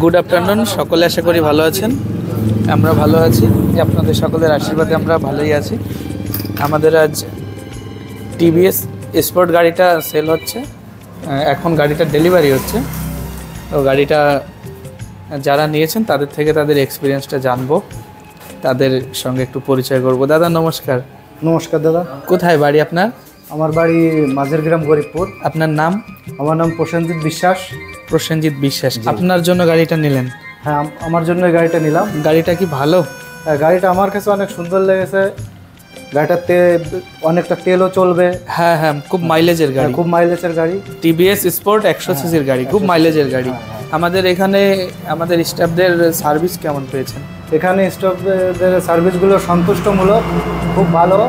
Good afternoon, সকলে আশা করি ভালো আছেন। আমরা ভালো আছি, আপনাদের সকলের আশীর্বাদে আমরা ভালোই আছি। আমাদের আজ টিভিএস স্পোর্ট গাড়িটা সেল হচ্ছে, এখন গাড়িটা ডেলিভারি হচ্ছে। তো গাড়িটা যারা নিয়েছেন তাদের থেকে তাদের এক্সপিরিয়েন্সটা জানবো, তাদের সঙ্গে একটু পরিচয় করব। দাদা নমস্কার। নমস্কার দাদা। কোথায় বাড়ি আপনার? আমার বাড়ি মাঝের গ্রাম, গরিবপুর। আপনার নাম? আমার নাম প্রসেনজিৎ বিশ্বাস। প্রসেনজিৎ বিশ্বাস। আপনার জন্য গাড়িটা নিলেন? হ্যাঁ, আমার জন্য গাড়িটা নিলাম। গাড়িটা কি ভালো? হ্যাঁ, গাড়িটা আমার কাছে অনেক সুন্দর লেগেছে। গাড়িটাতে অনেকটা তেলও চলবে। হ্যাঁ হ্যাঁ, খুব মাইলেজের গাড়ি, খুব মাইলেজের গাড়ি। টিভিএস স্পোর্ট 100 সিসির গাড়ি, খুব মাইলেজের গাড়ি। আমাদের এখানে আমাদের স্টাফদের সার্ভিস কেমন পেয়েছেন? এখানে স্টাফদের সার্ভিসগুলো সন্তুষ্টমূলক, খুব ভালো।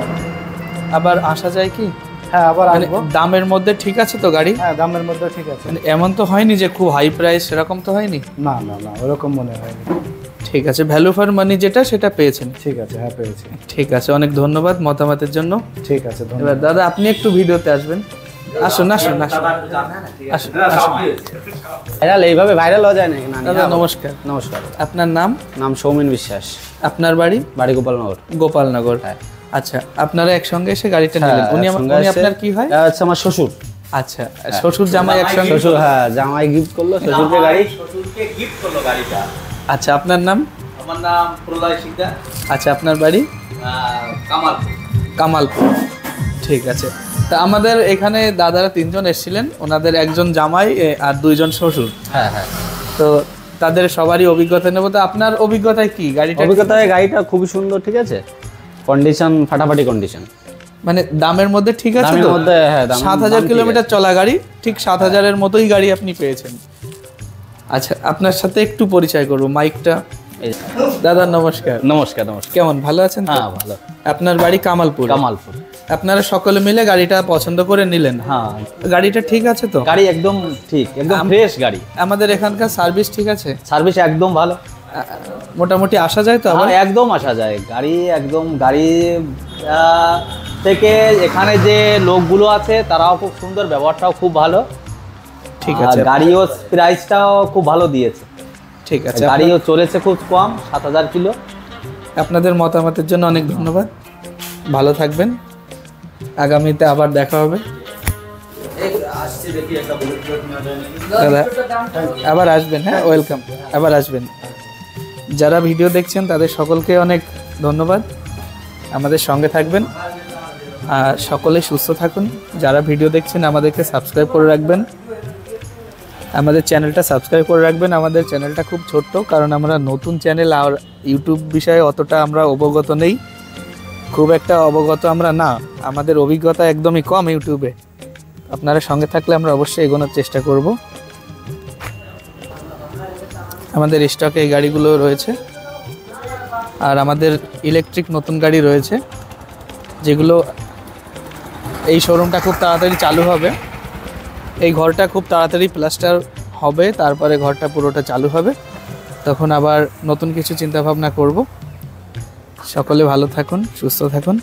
আবার আসা যায় কি? হ্যাঁ, আবার আসবো। দামের মধ্যে ঠিক আছে তো গাড়ি? হ্যাঁ, দামের মধ্যে ঠিক আছে। এমন তো হয়নি যে খুব হাই প্রাইস, সেরকম তো হয়নি? না না না, ওরকম মনে হয়নি। ঠিক আছে, ভ্যালু ফর মানি যেটা সেটা পেয়েছেন? ঠিক আছে, হ্যাঁ পেয়েছি। ঠিক আছে, অনেক ধন্যবাদ মতামতের জন্য। ঠিক আছে, ধন্যবাদ। এবার দাদা আপনি একটু ভিডিওতে আসবেন। আসুন আসুন আসুন আসুন। ভাইরাল এইভাবে ভাইরাল হওয়া যায় না। দাদা নমস্কার। নমস্কার। আপনার নাম? নাম সৌমেন বিশ্বাস। আপনার বাড়ি? বাড়ি গোপালনগর। গোপালনগর। আচ্ছা, আপনারা একসঙ্গে এসে গাড়িটা নিলেন? উনি আপনার কি হয়? আচ্ছা, আমার শ্বশুর। আচ্ছা, শ্বশুর জামাই একসঙ্গে? শ্বশুর, হ্যাঁ, জামাই গিফট করলো শ্বশুরকে গাড়ি। শ্বশুরকে গিফট করলো গাড়িটা। আচ্ছা, আপনার নাম? আমার নাম প্রলয় শিকদার। আচ্ছা, আপনার বাড়ি? কামালপুর। কামালপুর। ঠিক আছে। তা আমাদের এখানে দাদারা 3 জন এসেছিলেন, ওনাদের একজন জামাই আর 2 জন শ্বশুর। হ্যাঁ হ্যাঁ। তো তাদের সবারই অভিজ্ঞতা নেব। তো আপনার অভিজ্ঞতায় কি গাড়িটা? অভিজ্ঞতায় গাড়িটা খুবই সুন্দর, ঠিক আছে, কন্ডিশন ফাটাফাটি কন্ডিশন। মানে দামের মধ্যে ঠিক আছে তো? মধ্যে, হ্যাঁ, 7000 কিলোমিটার চলা গাড়ি, ঠিক 7000 এর মতোই গাড়ি আপনি পেয়েছেন। আচ্ছা, আপনার সাথে একটু পরিচয় করব। মাইকটা। দাদা নমস্কার। নমস্কার। নমস্কার। কেমন, ভালো আছেন তো? হ্যাঁ, ভালো। আপনার বাড়ি কামালপুর? কামালপুর। আপনারা সকলে মিলে গাড়িটা পছন্দ করে নিলেন? হ্যাঁ। গাড়িটা ঠিক আছে তো? গাড়ি একদম ঠিক, একদম ফ্রেশ গাড়ি। আমাদের এখানকার সার্ভিস ঠিক আছে? সার্ভিস একদম ভালো, মোটামুটি আসা যায় তো? আবার একদম আসা যায়। গাড়ি একদম, গাড়ি থেকে এখানে যে লোকগুলো আছে তারাও খুব সুন্দর, ব্যবহারটাও খুব ভালো। ঠিক আছে। গাড়িও প্রাইসটাও খুব ভালো দিয়েছে। ঠিক আছে। গাড়িও চলেছে খুব কম, 7000 কিলো। আপনাদের মতামতের জন্য অনেক ধন্যবাদ। ভালো থাকবেন, আগামীতে আবার দেখা হবে। দাদা আবার আসবেন। হ্যাঁ, ওয়েলকাম, আবার আসবেন। যারা ভিডিও দেখছেন তাদের সকলকে অনেক ধন্যবাদ। আমাদের সঙ্গে থাকবেন আর সকলে সুস্থ থাকুন। যারা ভিডিও দেখছেন আমাদেরকে সাবস্ক্রাইব করে রাখবেন, আমাদের চ্যানেলটা সাবস্ক্রাইব করে রাখবেন। আমাদের চ্যানেলটা খুব ছোট্ট, কারণ আমরা নতুন চ্যানেল, আর ইউটিউব বিষয়ে অতটা আমরা অবগত নেই, খুব একটা অবগত আমরা না। আমাদের অভিজ্ঞতা একদমই কম ইউটিউবে। আপনারা সঙ্গে থাকলে আমরা অবশ্যই এগোনোর চেষ্টা করব। আমাদের স্টকে এই গাড়িগুলো রয়েছে, আর আমাদের ইলেকট্রিক নতুন গাড়ি রয়েছে, যেগুলো এই শোরুমটা খুব তাড়াতাড়ি চালু হবে। এই ঘরটা খুব তাড়াতাড়ি প্লাস্টার হবে, তারপরে ঘরটা পুরোটা চালু হবে, তখন আবার নতুন কিছু চিন্তাভাবনা করব। সকলে ভালো থাকুন, সুস্থ থাকুন।